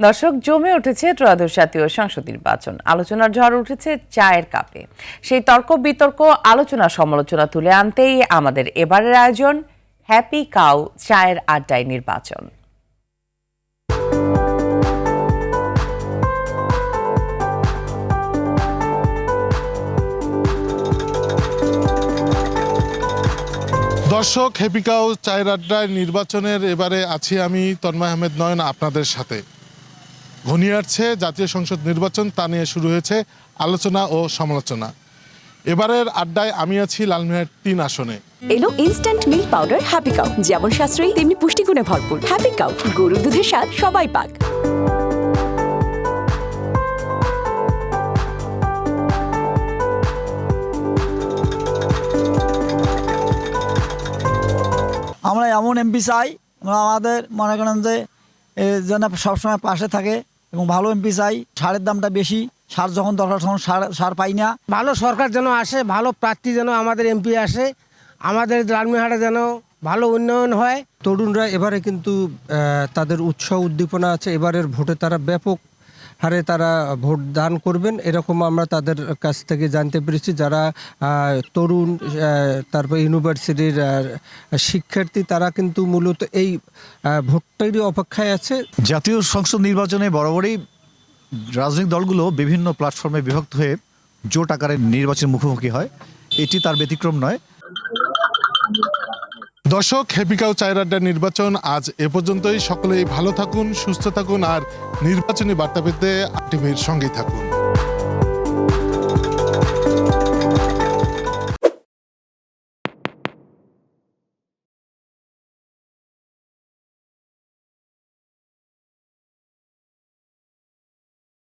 দর্শক, জমে উঠেছে ত্রয়োদশ জাতীয় সংসদ নির্বাচন। আলোচনার ঝড় উঠেছে চায়ের কাপে। সেই তর্ক বিতর্ক, আলোচনা সমালোচনা তুলে আনতেই আমাদের এবারের আয়োজন হ্যাপি কাউ চায়ের আড্ডায় নির্বাচন। দর্শক, হ্যাপি কাউ চায়ের আড্ডায় নির্বাচনের এবারে আছি আমি তন্ময় আহমেদ নয়ন আপনাদের সাথে। ঘনিয়ে আসছে জাতীয় সংসদ নির্বাচন, তা নিয়ে শুরু হয়েছে আলোচনা ও সমালোচনা। এবারের আড্ডায় আমি আছি লালমিনহাট ৩ আসনে। এলো instant milk powder happy cow, যেমন সাশ্রয়ী তেমনি পুষ্টিগুণে ভরপুর। হ্যাপি কাউ, গরুর দুধের স্বাদ সবাই পাক। আমরা এমন এমপি চাই, আমাদের মনে করেন যে যেন সবসময় পাশে থাকে এবং ভালো এমপি চাই। সারের দামটা বেশি, সার যখন দরকার তখন সার পাই না। ভালো সরকার যেন আসে, ভালো প্রার্থী যেন আমাদের এমপি আসে, আমাদের লালমিনহাটে যেন ভালো উন্নয়ন হয়। তরুণরা এবারে কিন্তু তাদের উৎসাহ উদ্দীপনা আছে, এবারের ভোটে তারা ব্যাপক হারে তারা ভোট দান করবেন, এরকম আমরা তাদের কাছ থেকে জানতে পেরেছি। যারা তরুণ, তারপর ইউনিভার্সিটির শিক্ষার্থী, তারা কিন্তু মূলত এই ভোটটারই অপেক্ষায় আছে। জাতীয় সংসদ নির্বাচনে বরাবরই রাজনৈতিক দলগুলো বিভিন্ন প্ল্যাটফর্মে বিভক্ত হয়ে জোট আকারে নির্বাচনের মুখোমুখি হয়, এটি তার ব্যতিক্রম নয়। দর্শক, হ্যাপি কাউ চায়ের আড্ডার নির্বাচন আজ এ পর্যন্তই। সকলেই ভালো থাকুন, সুস্থ থাকুন আর নির্বাচনী বার্তা পেতে টিভির সঙ্গেই থাকুন।